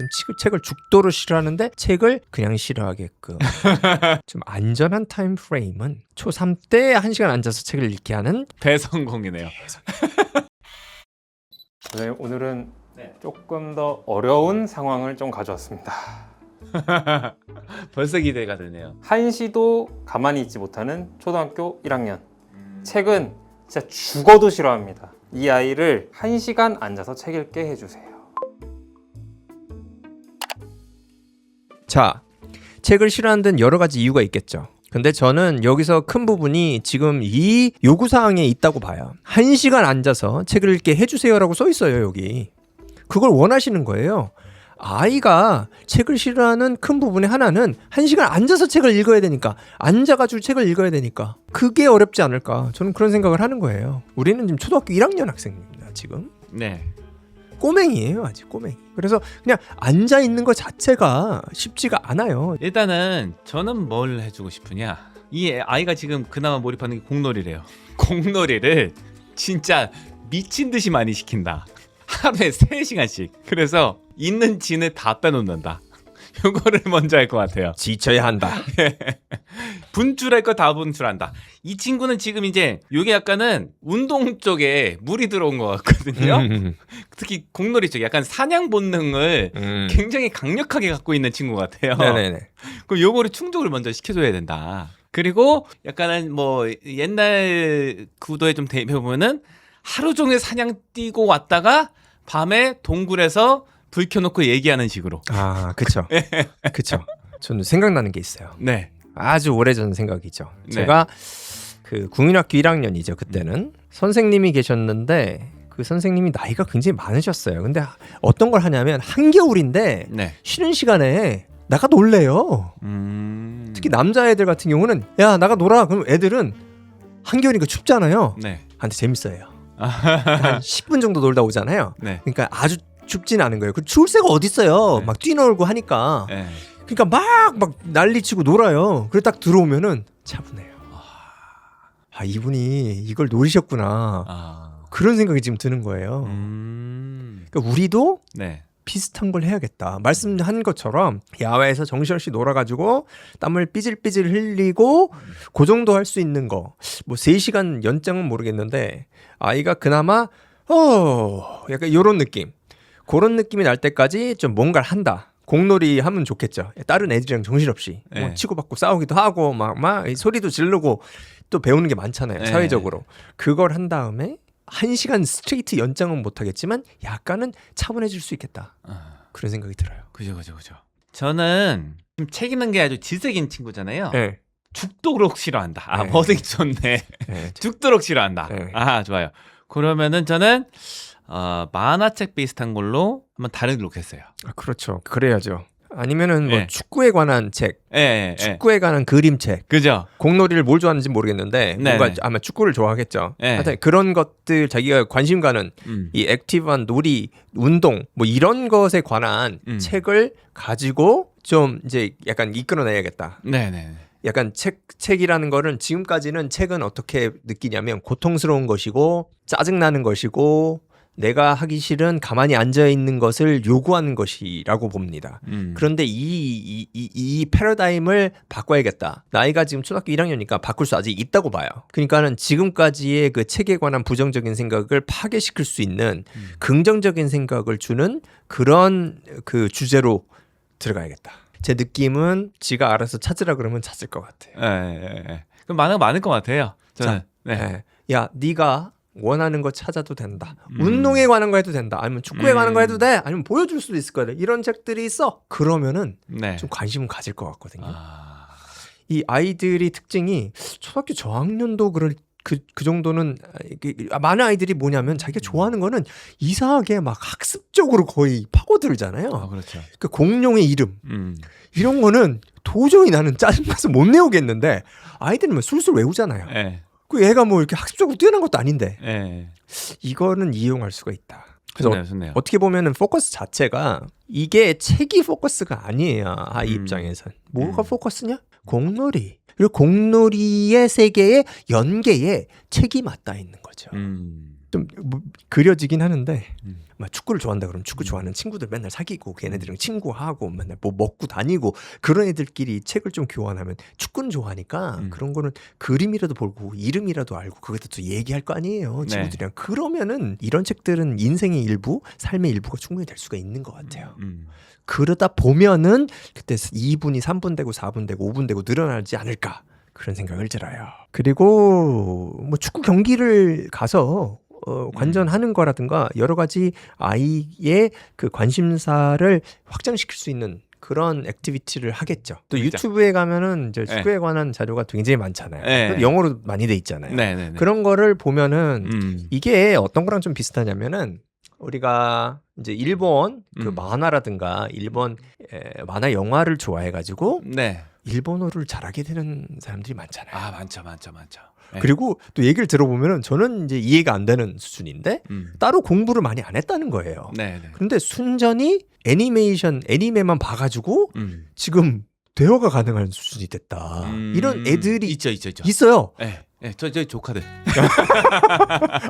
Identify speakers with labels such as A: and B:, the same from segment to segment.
A: 지금 책을 죽도록 싫어하는데 책을 그냥 싫어하게끔 좀 안전한 타임 프레임은 초3 때 1시간 앉아서 책을 읽게 하는
B: 대성공이네요.
C: 네, 오늘은 조금 더 어려운 상황을 좀 가져왔습니다.
B: 벌써 기대가 되네요.
C: 한시도 가만히 있지 못하는 초등학교 1학년. 책은 진짜 죽어도 싫어합니다. 이 아이를 1시간 앉아서 책 읽게 해주세요.
A: 자, 책을 싫어하는 데는 여러 가지 이유가 있겠죠. 근데 저는 여기서 큰 부분이 지금 이 요구사항에 있다고 봐요. 1시간 앉아서 책을 읽게 해주세요라고 써 있어요, 여기. 그걸 원하시는 거예요. 아이가 책을 싫어하는 큰 부분의 하나는 1시간 앉아서 책을 읽어야 되니까, 앉아가지고 책을 읽어야 되니까 그게 어렵지 않을까, 저는 그런 생각을 하는 거예요. 우리는 지금 초등학교 1학년 학생입니다. 지금
B: 네.
A: 꼬맹이에요, 아직 꼬맹이. 그래서 그냥 앉아 있는 것 자체가 쉽지가 않아요.
B: 일단은 저는 뭘 해주고 싶으냐, 이 아이가 지금 그나마 몰입하는 게 공놀이래요. 공놀이를 진짜 미친 듯이 많이 시킨다. 하루에 3시간씩. 그래서 있는 진을 다 빼놓는다. 요거를 먼저 할 것 같아요.
A: 지쳐야 한다.
B: 분출할 거 다 분출한다. 이 친구는 지금 이제 요게 약간은 운동 쪽에 물이 들어온 것 같거든요. 특히 공놀이 쪽 약간 사냥 본능을 굉장히 강력하게 갖고 있는 친구 같아요.
A: 네네네.
B: 그럼 요거를 충족을 먼저 시켜줘야 된다. 그리고 약간은 뭐 옛날 구도에 좀 대입해보면은 하루 종일 사냥 뛰고 왔다가 밤에 동굴에서 불 켜놓고 얘기하는 식으로.
A: 아, 그쵸. 그쵸. 저는 생각나는 게 있어요.
B: 네.
A: 아주 오래전 생각이죠.
B: 네.
A: 제가 그 국민학교 1학년이죠. 그때는 선생님이 계셨는데 그 선생님이 나이가 굉장히 많으셨어요. 근데 어떤 걸 하냐면 한겨울인데
B: 네.
A: 쉬는 시간에 나가 놀래요. 특히 남자애들 같은 경우는 야 나가 놀아. 그럼 애들은 한겨울이니까 춥잖아요.
B: 네.
A: 근데 재밌어요. 한 10분 정도 놀다 오잖아요.
B: 네.
A: 그러니까 아주 춥진 않은 거예요. 그 추울 새가 어딨어요.
B: 네.
A: 막 뛰놀고 하니까.
B: 네.
A: 그러니까 막 난리치고 놀아요. 그래 딱 들어오면은 차분해요. 아 이분이 이걸 노리셨구나.
B: 아.
A: 그런 생각이 지금 드는 거예요. 그러니까 우리도
B: 네.
A: 비슷한 걸 해야겠다. 말씀한 것처럼 야외에서 정신없이 놀아가지고 땀을 삐질삐질 흘리고 그 정도 할 수 있는 거. 뭐 3시간 연장은 모르겠는데 아이가 그나마 약간 이런 느낌. 그런 느낌이 날 때까지 좀 뭔가를 한다. 공놀이 하면 좋겠죠. 다른 애들이랑 정신없이
B: 네.
A: 뭐 치고받고 싸우기도 하고 막 소리도 지르고 또 배우는 게 많잖아요.
B: 네.
A: 사회적으로. 그걸 한 다음에 1시간 스트레이트 연장은 못하겠지만 약간은 차분해질 수 있겠다. 그런 생각이 들어요.
B: 그죠. 저는 지금 책 읽는 게 아주 지색인 친구잖아요.
A: 네.
B: 죽도록 싫어한다. 아,
A: 네.
B: 버스기 좋네.
A: 네.
B: 죽도록 싫어한다.
A: 네.
B: 아, 좋아요. 그러면은 저는 만화책 비슷한 걸로 한번 다른 걸 놓겠어요.
A: 아, 그렇죠. 그래야죠. 아니면은 뭐
B: 네.
A: 축구에 관한 책,
B: 예.
A: 축구에 관한 그림책.
B: 그죠?
A: 공놀이를 뭘 좋아하는지 모르겠는데
B: 네,
A: 뭔가
B: 네.
A: 아마 축구를 좋아하겠죠.
B: 네.
A: 하여튼 그런 것들 자기가 관심 가는 이 액티브한 놀이, 운동 뭐 이런 것에 관한 책을 가지고 좀 이제 약간 이끌어내야겠다.
B: 네네.
A: 약간 책이라는 거는 지금까지는 책은 어떻게 느끼냐면 고통스러운 것이고 짜증나는 것이고 내가 하기 싫은 가만히 앉아있는 것을 요구하는 것이라고 봅니다. 그런데 이 패러다임을 바꿔야겠다. 나이가 지금 초등학교 1학년이니까 바꿀 수 아직 있다고 봐요. 그러니까는 지금까지의 그 책에 관한 부정적인 생각을 파괴시킬 수 있는 긍정적인 생각을 주는 그런 그 주제로 들어가야겠다. 제 느낌은 지가 알아서 찾으라 그러면 찾을 것 같아요.
B: 예. 그럼 많을 것 같아요. 저는.
A: 자,
B: 네.
A: 야, 네가 원하는 거 찾아도 된다. 운동에 관한 거 해도 된다. 아니면 축구에 관한 거 해도 돼. 아니면 보여줄 수도 있을 거야. 이런 책들이 있어. 그러면은
B: 네.
A: 좀 관심을 가질 것 같거든요.
B: 아.
A: 이 아이들이 특징이 초등학교 저학년도 그 정도는 많은 아이들이 뭐냐면 자기가 좋아하는 거는 이상하게 막 학습적으로 거의 파고들잖아요.
B: 아, 그렇죠.
A: 그 공룡의 이름 이런 거는 도저히 나는 짜증나서 못 외우겠는데 아이들은 뭐 술술 외우잖아요.
B: 예.
A: 그 얘가 뭐 이렇게 학습적으로 뛰어난 것도 아닌데
B: 예.
A: 이거는 이용할 수가 있다. 그래서
B: 좋네요.
A: 어떻게 보면은 포커스 자체가 이게 책이 포커스가 아니에요. 아이 입장에선 뭐가 포커스냐? 공놀이. 그리고 공놀이의 세계의 연계에 책이 맞닿아 있는 거죠. 좀 그려지긴 하는데
B: 음.
A: 막 축구를 좋아한다 그러면 축구 좋아하는 친구들 맨날 사귀고 걔네들이랑 친구하고 맨날 뭐 먹고 다니고 그런 애들끼리 책을 좀 교환하면 축구는 좋아하니까 그런 거는 그림이라도 보고 이름이라도 알고 그것도 또 얘기할 거 아니에요. 친구들이랑. 그러면은 이런 책들은 인생의 일부, 삶의 일부가 충분히 될 수가 있는 것 같아요. 그러다 보면은 그때 2분이 3분 되고 4분 되고 5분 되고 늘어나지 않을까 그런 생각을 들어요. 그리고 뭐 축구 경기를 가서 관전하는 거라든가 여러 가지 아이의 그 관심사를 확장시킬 수 있는 그런 액티비티를 하겠죠. 또
B: 그렇죠.
A: 유튜브에 가면은 이제
B: 네.
A: 축구에 관한 자료가 굉장히 많잖아요.
B: 네.
A: 영어로 많이 돼 있잖아요.
B: 네네네.
A: 그런 거를 보면은
B: 음.
A: 이게 어떤 거랑 좀 비슷하냐면은 우리가 이제 일본 그 만화라든가 일본 만화 영화를 좋아해가지고
B: 네.
A: 일본어를 잘하게 되는 사람들이 많잖아요.
B: 아 많죠. 네.
A: 그리고 또 얘기를 들어보면은 저는 이제 이해가 안 되는 수준인데 따로 공부를 많이 안 했다는 거예요.
B: 네네.
A: 그런데 순전히 애니메만 봐가지고 지금 대화가 가능한 수준이 됐다. 이런 애들이
B: 있죠.
A: 있어요.
B: 네. 네. 저희 조카들.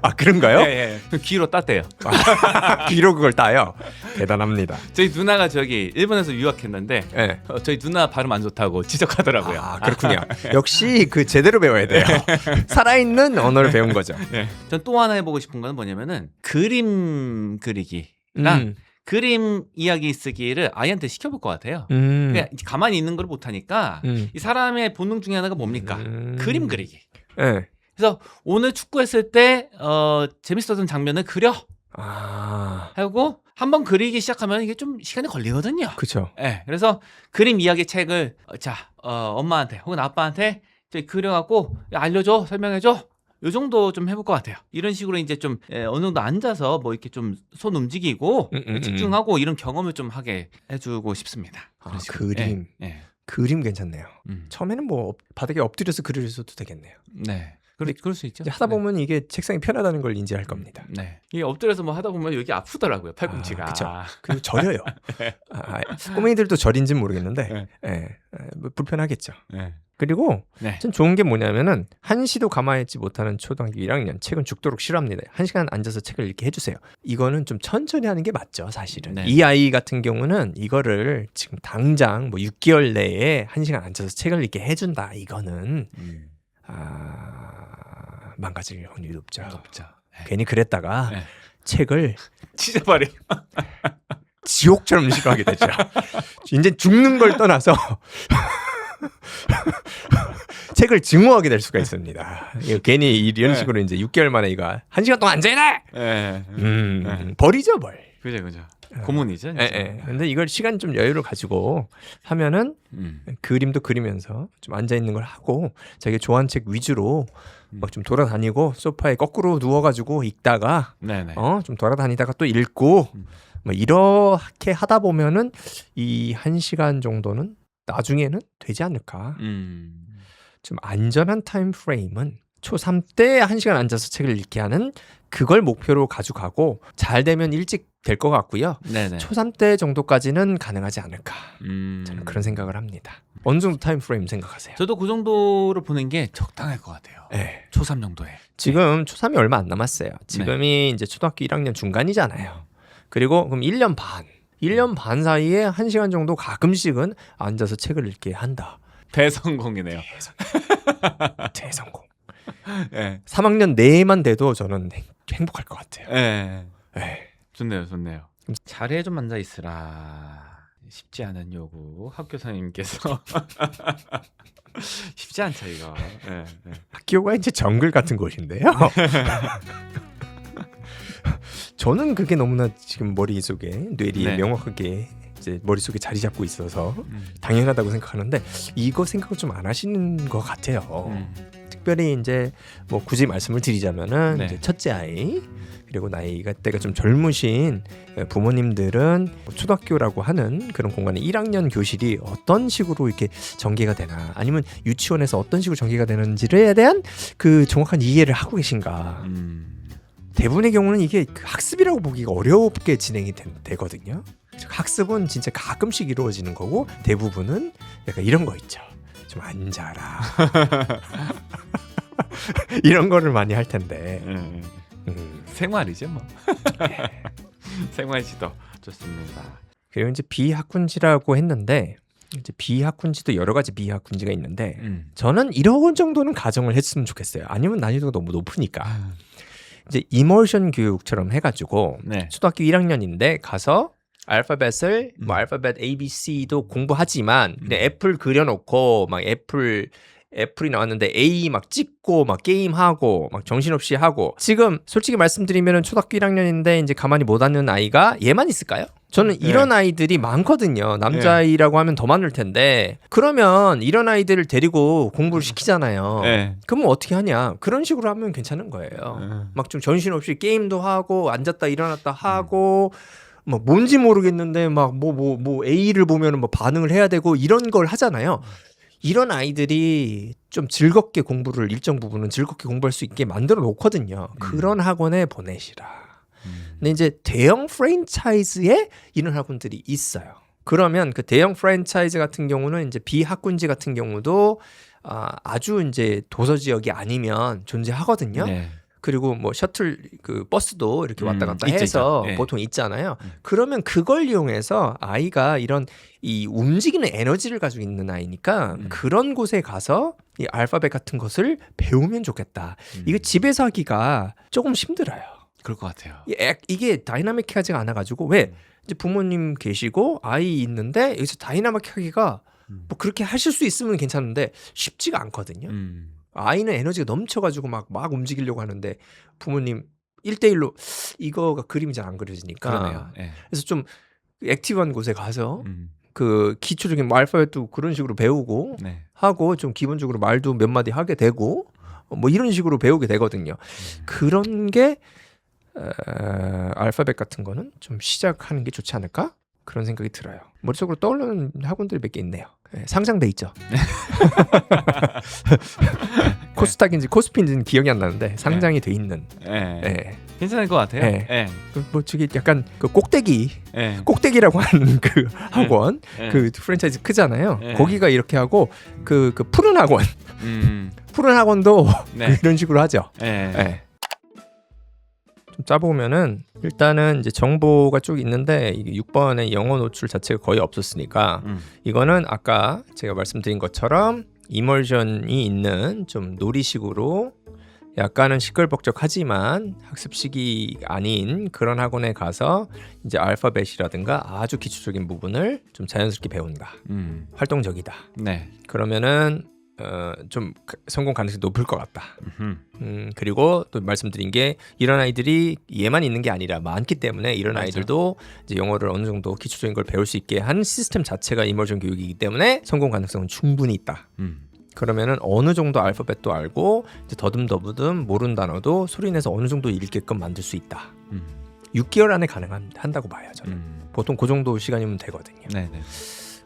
A: 아 그런가요?
B: 네. 귀로 땄대요.
A: 귀로 그걸 따요. 대단합니다.
B: 저희 누나가 저기 일본에서 유학했는데
A: 네.
B: 저희 누나 발음 안 좋다고 지적하더라고요.
A: 아 그렇군요. 역시 그 제대로 배워야 돼요. 살아있는 언어를 배운 거죠.
B: 네. 전 또 하나 해보고 싶은 거는 뭐냐면은 그림 그리기랑 그림 이야기 쓰기를 아이한테 시켜볼 것 같아요. 그냥 가만히 있는 걸 못하니까 이 사람의 본능 중에 하나가 뭡니까? 그림 그리기.
A: 네.
B: 그래서 오늘 축구했을 때 재밌었던 장면을 그려
A: 아
B: 하고 한번 그리기 시작하면 이게 좀 시간이 걸리거든요.
A: 그렇죠.
B: 네, 그래서 그림 이야기 책을 엄마한테 혹은 아빠한테 그려갖고 알려줘, 설명해줘. 요 정도 좀 해볼 것 같아요. 이런 식으로 이제 좀 어느 정도 앉아서 뭐 이렇게 좀 손 움직이고 집중하고 이런 경험을 좀 하게 해주고 싶습니다.
A: 아,
B: 그런 식으로.
A: 그림.
B: 네.
A: 그림 괜찮네요.
B: 음.
A: 처음에는 뭐 바닥에 엎드려서 그려줘도 되겠네요.
B: 네. 그럴 수 있죠.
A: 이제 하다 보면 이게 책상이 편하다는 걸 인지할 겁니다.
B: 네. 이게 엎드려서 뭐 하다 보면 여기 아프더라고요. 팔꿈치가.
A: 그쵸. 그리고 저려요. 꼬맹이들도 저린지는 모르겠는데 뭐 불편하겠죠.
B: 네.
A: 그리고
B: 네.
A: 전 좋은 게 뭐냐면은 한시도 가만히 있지 못하는 초등학교 1학년 책은 죽도록 싫어합니다. 1시간 앉아서 책을 읽게 해주세요. 이거는 좀 천천히 하는 게 맞죠, 사실은.
B: 네.
A: 이 아이 같은 경우는 이거를 지금 당장 뭐 6개월 내에 1시간 앉아서 책을 읽게 해준다. 이거는 망가질 확률이 높죠.
B: 없죠. 네.
A: 괜히 그랬다가
B: 네.
A: 책을
B: 찢어버려.
A: 지옥처럼 싫어하게 되죠. 이제 죽는 걸 떠나서 책을 증오하게 될 수가 있습니다. 이거 괜히 이런 식으로 이제 6개월 만에 이거 1시간 동안 앉아야 돼. 버리죠, 벌.
B: 그죠. 고문이죠.
A: 근데 이걸 시간 좀 여유를 가지고 하면은 그림도 그리면서 좀 앉아 있는 걸 하고 자기가 좋아하는 책 위주로 막 좀 돌아다니고 소파에 거꾸로 누워가지고 읽다가 좀 돌아다니다가 또 읽고 뭐 이렇게 하다 보면은 이 1시간 정도는 나중에는 되지 않을까. 좀 안전한 타임 프레임은 초3 때 1시간 앉아서 책을 읽게 하는 그걸 목표로 가져가고 잘 되면 일찍 될 것 같고요.
B: 네네.
A: 초3 때 정도까지는 가능하지 않을까. 저는 그런 생각을 합니다. 어느 정도 타임 프레임 생각하세요?
B: 저도 그 정도로 보는 게 적당할 것 같아요.
A: 네.
B: 초3 정도에.
A: 지금 초3이 얼마 안 남았어요. 지금이 이제 초등학교 1학년 중간이잖아요. 그리고 그럼 1년 반 사이에 1시간 정도 가끔씩은 앉아서 책을 읽게 한다.
B: 대성공이네요.
A: 대성공.
B: 네.
A: 3학년 내만 돼도 저는 행복할 것 같아요.
B: 네.
A: 네.
B: 좋네요. 자리에 좀 앉아 있으라. 쉽지 않은 요구. 학교사님께서 쉽지 않죠 이거. 네.
A: 학교가 이제 정글 같은 곳인데요. 저는 그게 너무나 지금 머릿속에 뇌리에 명확하게 이제 머릿속에 자리 잡고 있어서 당연하다고 생각하는데 이거 생각을 좀 안 하시는 것 같아요. 특별히 이제 뭐 굳이 말씀을 드리자면은 이제 첫째 아이 그리고 나이가 때가 좀 젊으신 부모님들은 초등학교라고 하는 그런 공간에 1학년 교실이 어떤 식으로 이렇게 전개가 되나 아니면 유치원에서 어떤 식으로 전개가 되는지에 대한 그 정확한 이해를 하고 계신가. 대부분의 경우는 이게 학습이라고 보기가 어렵게 진행이 되거든요. 학습은 진짜 가끔씩 이루어지는 거고 대부분은 약간 이런 거 있죠. 좀 앉아라. 이런 거를 많이 할 텐데
B: 생활이죠 뭐. 생활 지도 좋습니다.
A: 그리고 이제 비학군지라고 했는데 이제 비학군지도 여러 가지 비학군지가 있는데 저는 이런 정도는 가정을 했으면 좋겠어요. 아니면 난이도가 너무 높으니까. 이제 이머션 교육처럼 해가지고
B: 네.
A: 초등학교 1학년인데 가서 알파벳을 뭐 알파벳 A, B, C도 공부하지만 그냥 애플 그려놓고 막 애플이 나왔는데 A 막 찍고 막 게임하고 막 정신없이 하고 지금 솔직히 말씀드리면 초등학교 1학년인데 이제 가만히 못 앉는 아이가 얘만 있을까요? 저는 이런 아이들이 많거든요. 남자아이라고 하면 더 많을 텐데 그러면 이런 아이들을 데리고 공부를 시키잖아요.
B: 네.
A: 그러면 어떻게 하냐? 그런 식으로 하면 괜찮은 거예요. 막 좀 정신없이 게임도 하고 앉았다 일어났다 하고 뭐 뭔지 모르겠는데 막 뭐 A를 보면은 뭐 반응을 해야 되고 이런 걸 하잖아요. 이런 아이들이 좀 즐겁게 공부를 일정 부분은 즐겁게 공부할 수 있게 만들어 놓거든요. 그런 학원에 보내시라. 근데 이제 대형 프랜차이즈에 이런 학원들이 있어요. 그러면 그 대형 프랜차이즈 같은 경우는 이제 비학군지 같은 경우도 아주 이제 도서 지역이 아니면 존재하거든요.
B: 네.
A: 그리고 뭐 셔틀 그 버스도 이렇게 왔다 갔다
B: 있죠,
A: 해서
B: 있죠. 네.
A: 보통 있잖아요. 그러면 그걸 이용해서 아이가 이런 이 움직이는 에너지를 가지고 있는 아이니까 그런 곳에 가서 이 알파벳 같은 것을 배우면 좋겠다. 이거 집에서 하기가 조금 힘들어요.
B: 그럴 것 같아요.
A: 이게 다이나믹하지가 않아가지고 왜 이제 부모님 계시고 아이 있는데 여기서 다이나믹하기가 뭐 그렇게 하실 수 있으면 괜찮은데 쉽지가 않거든요. 아이는 에너지가 넘쳐가지고 막 움직이려고 하는데 부모님 1대1로 이거가 그림이 잘 안 그려지니까
B: 그러네요. 네.
A: 그래서 좀 액티브한 곳에 가서 그 기초적인 뭐 알파벳도 그런 식으로 배우고
B: 네.
A: 하고 좀 기본적으로 말도 몇 마디 하게 되고 뭐 이런 식으로 배우게 되거든요. 그런 게 알파벳 같은 거는 좀 시작하는 게 좋지 않을까? 그런 생각이 들어요. 머릿속으로 떠오르는 학원들이 몇 개 있네요. 네, 상장돼 있죠. 코스닥인지 코스피인지는 기억이 안 나는데 상장이 돼 있는.
B: 네.
A: 네.
B: 괜찮을 것 같아요.
A: 네.
B: 네.
A: 뭐 저기 약간 그 꼭대기라고
B: 네.
A: 하는 그 학원,
B: 네.
A: 그 프랜차이즈 크잖아요.
B: 네.
A: 거기가 이렇게 하고 그 푸른 학원, 푸른 학원도
B: 네.
A: 이런 식으로 하죠.
B: 네.
A: 네. 좀 짜보면은 일단은 이제 정보가 쭉 있는데 이게 6번의 영어 노출 자체가 거의 없었으니까 이거는 아까 제가 말씀드린 것처럼 이머전이 있는 좀 놀이식으로 약간은 시끌벅적하지만 학습식이 아닌 그런 학원에 가서 이제 알파벳이라든가 아주 기초적인 부분을 좀 자연스럽게 배운다. 활동적이다.
B: 네.
A: 그러면은 좀 성공 가능성이 높을 것 같다. 그리고 또 말씀드린 게 이런 아이들이 얘만 있는 게 아니라 많기 때문에 이런
B: 맞아.
A: 아이들도 이제 영어를 어느 정도 기초적인 걸 배울 수 있게 한 시스템 자체가 이머전 교육이기 때문에 성공 가능성은 충분히 있다. 그러면은 어느 정도 알파벳도 알고 이제 더듬더듬 모르는 단어도 소리내서 어느 정도 읽게끔 만들 수 있다. 6개월 안에 가능한다고 봐요. 저는 보통 그 정도 시간이면 되거든요.
B: 네네.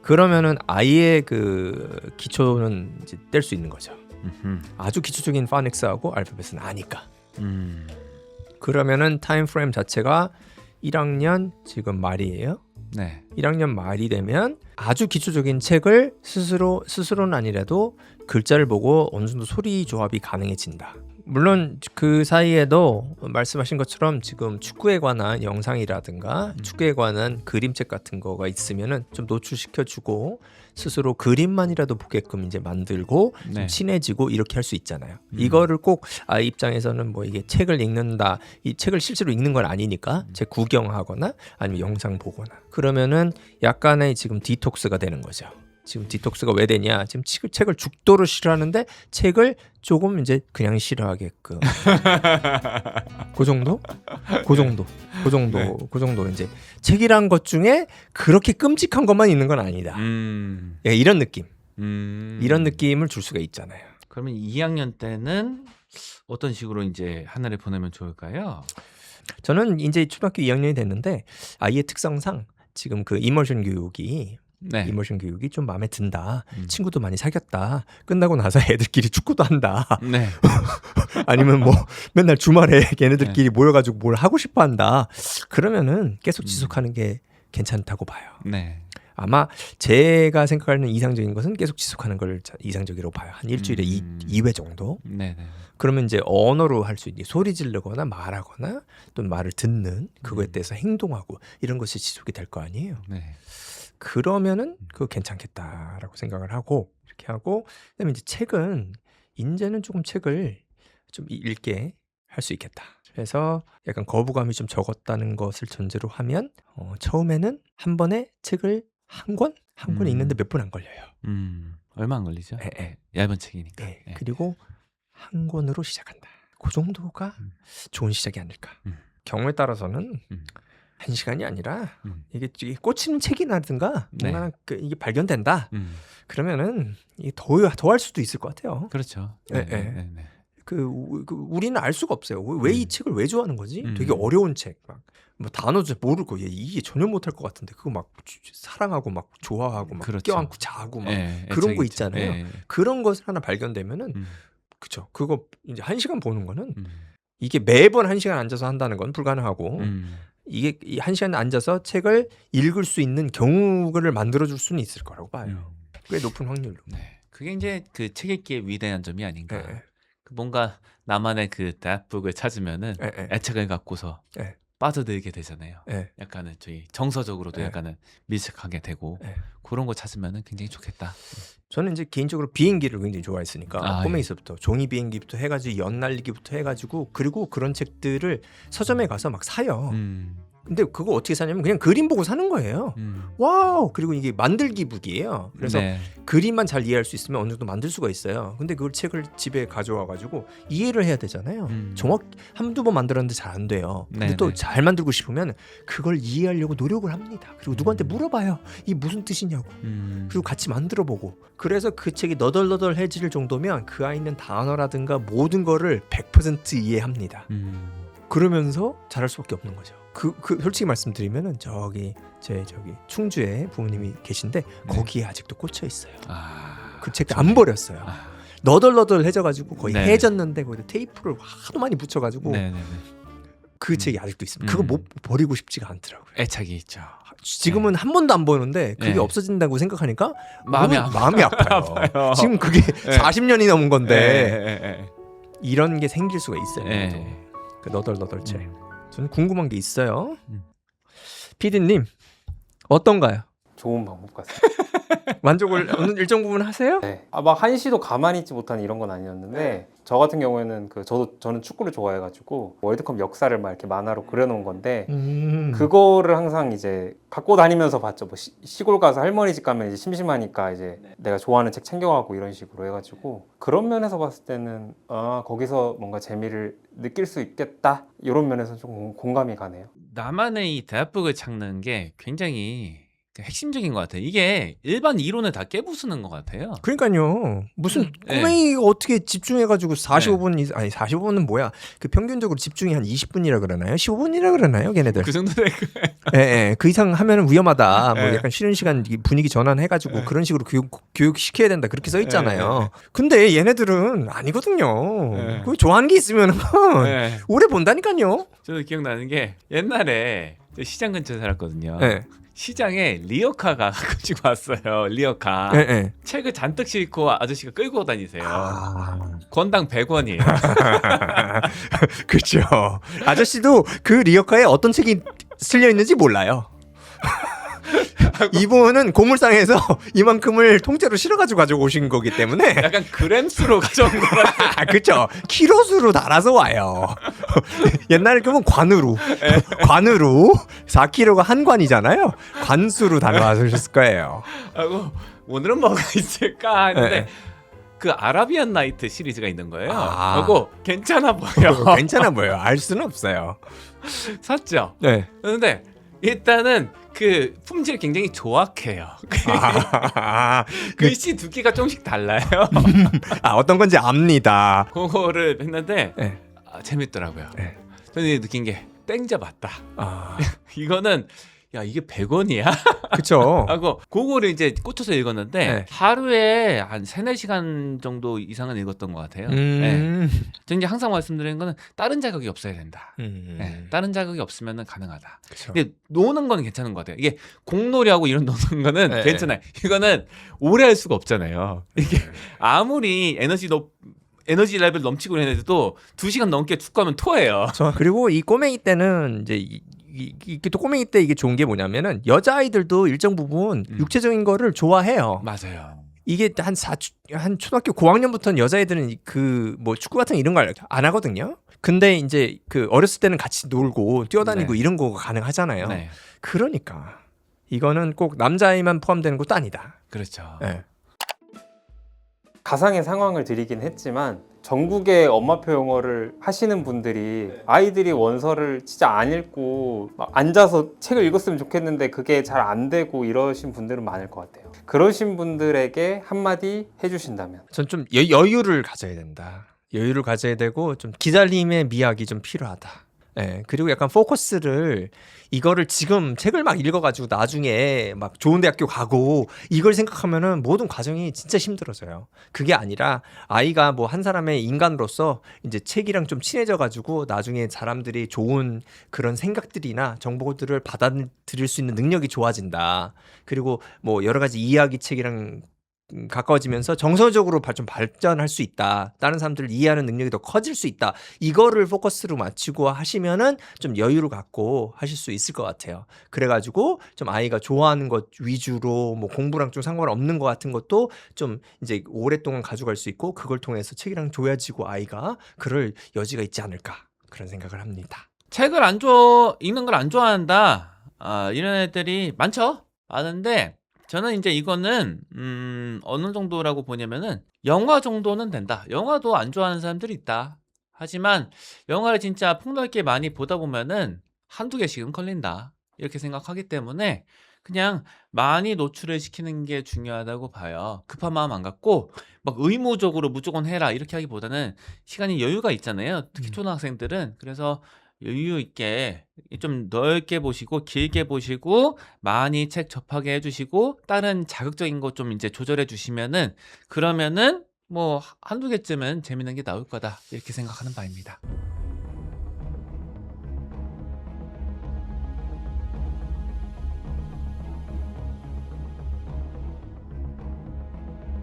A: 그러면은 아이의 그 기초는 이제 뗄 수 있는 거죠. 아주 기초적인 파닉스하고 알파벳은 아니까. 그러면은 타임 프레임 자체가 1학년 지금 말이에요.
B: 네.
A: 1학년 말이 되면 아주 기초적인 책을 스스로는 아니라도 글자를 보고 어느 정도 소리 조합이 가능해진다. 물론 그 사이에도 말씀하신 것처럼 지금 축구에 관한 영상이라든가 축구에 관한 그림책 같은 거가 있으면은 좀 노출시켜주고 스스로 그림만이라도 보게끔 이제 만들고
B: 네.
A: 좀 친해지고 이렇게 할 수 있잖아요. 이거를 꼭 아이 입장에서는 뭐 이게 책을 읽는다, 이 책을 실제로 읽는 건 아니니까 책 구경하거나 아니면 영상 보거나 그러면은 약간의 지금 디톡스가 되는 거죠. 지금 디톡스가 왜 되냐? 지금 책을 죽도록 싫어하는데 책을 조금 이제 그냥 싫어하게끔 그 정도 이제 책이란 것 중에 그렇게 끔찍한 것만 있는 건 아니다. 예, 이런 느낌, 이런 느낌을 줄 수가 있잖아요.
B: 그러면 2학년 때는 어떤 식으로 이제 하나를 보내면 좋을까요?
A: 저는 이제 초등학교 2학년이 됐는데 아이의 특성상 지금 그 이머션 교육이
B: 네.
A: 이머션 교육이 좀 마음에 든다. 친구도 많이 사귀었다. 끝나고 나서 애들끼리 축구도 한다.
B: 네.
A: 아니면 뭐 맨날 주말에 걔네들끼리 모여가지고 뭘 하고 싶어 한다. 그러면은 계속 지속하는 게 괜찮다고 봐요.
B: 네.
A: 아마 제가 생각하는 이상적인 것은 계속 지속하는 걸 이상적이라고 봐요. 한 일주일에 2회 정도.
B: 네네.
A: 그러면 이제 언어로 할 수 있는 소리 지르거나 말하거나 또 말을 듣는 그거에 대해서 행동하고 이런 것이 지속이 될 거 아니에요.
B: 네.
A: 그러면은 그거 괜찮겠다라고 생각을 하고 이렇게 하고 그다음에 이제 책은 이제는 조금 책을 좀 읽게 할 수 있겠다. 그래서 약간 거부감이 좀 적었다는 것을 전제로 하면 처음에는 한 번에 책을 한 권 읽는데 몇 분 안 걸려요.
B: 얼마 안 걸리죠?
A: 예, 예.
B: 얇은 책이니까.
A: 예.
B: 예.
A: 그리고 한 권으로 시작한다. 그 정도가 좋은 시작이 아닐까.
B: 음.
A: 경우에 따라서는
B: 음.
A: 1시간이 아니라
B: 음.
A: 이게 꽂히는 책이라든가
B: 네.
A: 뭔가 이게 발견된다.
B: 음.
A: 그러면은 이게 더 할 수도 있을 것 같아요.
B: 그렇죠.
A: 예,
B: 네,
A: 예.
B: 네, 네.
A: 우리는 알 수가 없어요. 왜 이 책을 왜 좋아하는 거지?
B: 음.
A: 되게 어려운 책, 막 뭐 단어도 모르고 이게 전혀 못할 것 같은데 그거 막 사랑하고 막 좋아하고 막
B: 그렇죠.
A: 껴안고 자고 막
B: 예,
A: 그런
B: 애착이
A: 거
B: 있죠.
A: 있잖아요.
B: 예, 예.
A: 그런 것을 하나 발견되면은
B: 음.
A: 그쵸. 그거 이제 1시간 보는 거는
B: 음.
A: 이게 매번 1시간 앉아서 한다는 건 불가능하고
B: 음.
A: 이게 이 1시간 앉아서 책을 읽을 수 있는 경우를 만들어 줄 수는 있을 거라고 봐요. 꽤 높은 확률로.
B: 네. 그게 이제 그 책 읽기의 위대한 점이 아닌가.
A: 예, 예.
B: 그 뭔가 나만의 그 대학북을 찾으면은
A: 예, 예.
B: 애착을 갖고서
A: 예.
B: 빠져들게 되잖아요.
A: 예.
B: 약간은 저희 정서적으로도
A: 예.
B: 약간은 밀착하게 되고
A: 예.
B: 그런 거 찾으면은 굉장히 좋겠다.
A: 저는 이제 개인적으로 비행기를 굉장히 좋아했으니까
B: 아,
A: 꼬맹이서부터 종이 비행기부터 해가지고 연 날리기부터 해가지고 그리고 그런 책들을 서점에 가서 막 사요. 근데 그거 어떻게 사냐면 그냥 그림 보고 사는 거예요. 와우. 그리고 이게 만들기 북이에요. 그래서
B: 네.
A: 그림만 잘 이해할 수 있으면 어느 정도 만들 수가 있어요. 근데 그걸 책을 집에 가져와 가지고 이해를 해야 되잖아요. 정확 한두 번 만들었는데 잘 안 돼요. 근데
B: 네네.
A: 또 잘 만들고 싶으면 그걸 이해하려고 노력을 합니다. 그리고 누구한테 물어봐요. 이게 무슨 뜻이냐고. 그리고 같이 만들어 보고. 그래서 그 책이 너덜너덜해질 정도면 그 아이는 단어라든가 모든 거를 100% 이해합니다. 그러면서 잘할 수밖에 없는 거죠. 그 솔직히 말씀드리면은 저기 충주에 부모님이 계신데 거기에 아직도 꽂혀 있어요.
B: 아.
A: 그 책도 안 버렸어요.
B: 아.
A: 너덜너덜해져가지고 거의
B: 네네.
A: 해졌는데 거기다 테이프를 하도 많이 붙여가지고
B: 네네네.
A: 그 책이 아직도 있습니다. 그거 못 버리고 싶지가 않더라고요.
B: 애착이 있죠.
A: 지금은 한 번도 안 보는데 그게
B: 네.
A: 없어진다고 생각하니까
B: 마음이
A: 마음이 아파요.
B: 아파요.
A: 지금 그게
B: 네.
A: 40년이 넘은 건데
B: 예.
A: 이런 게 생길 수가 있어요.
B: 예.
A: 그 너덜너덜 책. 저는 궁금한 게 있어요.
B: 음.
A: PD님 어떤가요?
C: 좋은 방법 같습니다.
A: 만족을 어느 일정 부분 하세요?
C: 네. 막 한시도 가만히 있지 못하는 이런 건 아니었는데 저 같은 경우에는 저는 축구를 좋아해가지고 월드컵 역사를 막 이렇게 만화로 그려놓은 건데 그거를 항상 이제 갖고 다니면서 봤죠. 뭐 시골 가서 할머니 집 가면 이제 심심하니까 이제 내가 좋아하는 책 챙겨가고 이런 식으로 해가지고 그런 면에서 봤을 때는 거기서 뭔가 재미를 느낄 수 있겠다 이런 면에서 좀 공감이 가네요.
B: 나만의 이 대합북을 찾는 게 굉장히 핵심적인 것 같아요. 이게 일반 이론을 다 깨부수는 것 같아요.
A: 그러니까요. 무슨
B: 네.
A: 꼬맹이가 어떻게 집중해가지고 45분 아니 45분은 뭐야? 그 평균적으로 집중이 한 20분이라 그러나요? 15분이라 그러나요, 걔네들?
B: 그 정도 될 거예요.
A: 예. 그 이상 하면은 위험하다. 뭐
B: 네.
A: 약간 쉬는 시간 분위기 전환해가지고
B: 네.
A: 그런 식으로 교육 시켜야 된다. 그렇게 써 있잖아요. 근데 얘네들은 아니거든요.
B: 네.
A: 그 좋아하는 게 있으면은
B: 네.
A: 오래 본다니까요.
B: 저도 기억나는 게 옛날에 시장 근처에 살았거든요.
A: 예.
B: 시장에 리어카가 가끔씩 왔어요. 리어카.
A: 예. 예.
B: 책을 잔뜩 싣고 아저씨가 끌고 다니세요.
A: 아.
B: 건당 100원이에요.
A: 그렇죠. 아저씨도 그 리어카에 어떤 책이 실려 있는지 몰라요. 이분은 고물상에서 이만큼을 통째로 실어가지고 가져오신 거기 때문에
B: 약간 그램수로 가져온 거 같아요.
A: 그렇죠. 키로수로 달아서 와요. 옛날에 그러면 관으로 4kg가 한 관이잖아요. 관수로 달아왔을 거예요.
B: 하고 오늘은 뭐가 있을까 했는데
A: 네.
B: 그 아라비안 나이트 시리즈가 있는 거예요.
A: 아.
B: 하고 괜찮아 보여.
A: 괜찮아 보여요. 알 수는 없어요.
B: 샀죠.
A: 네.
B: 그런데 일단은 그 품질 굉장히 조악해요. 글씨 두께가 조금씩 달라요.
A: 어떤 건지 압니다.
B: 그거를 했는데
A: 네.
B: 재밌더라고요.
A: 네.
B: 저는 느낀 게 땡잡았다.
A: 아.
B: 이거는 야 이게 100원이야?
A: 그쵸.
B: 하고 그거를 이제 꽂혀서 읽었는데
A: 네.
B: 하루에 한 3-4시간 정도 이상은 읽었던 것 같아요. 네. 저 이제 항상 말씀드리는 거는 다른 자극이 없어야 된다. 네. 다른 자극이 없으면 가능하다.
A: 그쵸.
B: 근데 노는 건 괜찮은 것 같아요. 이게 공놀이하고 이런 노는 거는
A: 네.
B: 괜찮아요. 이거는 오래 할 수가 없잖아요. 이게 아무리 에너지 레벨 넘치고 있는데도 2시간 넘게 축구하면 토해요.
A: 그리고 이 꼬맹이 때는 이제 이게 또 꼬맹이 때 이게 좋은 게 뭐냐면은 여자아이들도 일정 부분 육체적인 거를 좋아해요.
B: 맞아요.
A: 이게 한 초등학교 고학년부터는 여자애들은 그 뭐 축구 같은 이런 걸 안 하거든요. 근데 이제 그 어렸을 때는 같이 놀고 뛰어다니고
B: 네.
A: 이런 거가 가능하잖아요.
B: 네.
A: 그러니까 이거는 꼭 남자아이만 포함되는 것도 아니다.
B: 그렇죠.
A: 네.
C: 가상의 상황을 드리긴 했지만 전국의 엄마표 영어를 하시는 분들이 아이들이 원서를 진짜 안 읽고 막 앉아서 책을 읽었으면 좋겠는데 그게 잘 안 되고 이러신 분들은 많을 것 같아요. 그러신 분들에게 한마디 해주신다면?
A: 전 좀 여유를 가져야 된다. 여유를 가져야 되고 좀 기다림의 미학이 좀 필요하다. 예, 그리고 약간 포커스를 이거를 지금 책을 막 읽어가지고 나중에 막 좋은 대학교 가고 이걸 생각하면은 모든 과정이 진짜 힘들어져요. 그게 아니라 아이가 뭐 한 사람의 인간으로서 이제 책이랑 좀 친해져가지고 나중에 사람들이 좋은 그런 생각들이나 정보들을 받아들일 수 있는 능력이 좋아진다. 그리고 뭐 여러 가지 이야기 책이랑 가까워지면서 정서적으로 좀 발전할 수 있다. 다른 사람들을 이해하는 능력이 더 커질 수 있다. 이거를 포커스로 맞추고 하시면은 좀 여유를 갖고 하실 수 있을 것 같아요. 그래가지고 좀 아이가 좋아하는 것 위주로 뭐 공부랑 좀 상관없는 것 같은 것도 좀 이제 오랫동안 가져갈 수 있고 그걸 통해서 책이랑 조여지고 아이가 그럴 여지가 있지 않을까 그런 생각을 합니다.
B: 책을 읽는 걸 안 좋아한다. 이런 애들이 많죠. 많은데 저는 이제 이거는 어느 정도라고 보냐면은 영화 정도는 된다. 영화도 안 좋아하는 사람들이 있다. 하지만 영화를 진짜 폭넓게 많이 보다 보면은 한두 개씩은 걸린다. 이렇게 생각하기 때문에 그냥 많이 노출을 시키는 게 중요하다고 봐요. 급한 마음 안 갖고 막 의무적으로 무조건 해라 이렇게 하기보다는 시간이 여유가 있잖아요. 특히 초등학생들은. 그래서 여유 있게 좀 넓게 보시고 길게 보시고 많이 책 접하게 해주시고 다른 자극적인 것 좀 이제 조절해 주시면은 그러면은 뭐 한두 개쯤은 재밌는 게 나올 거다 이렇게 생각하는 바입니다.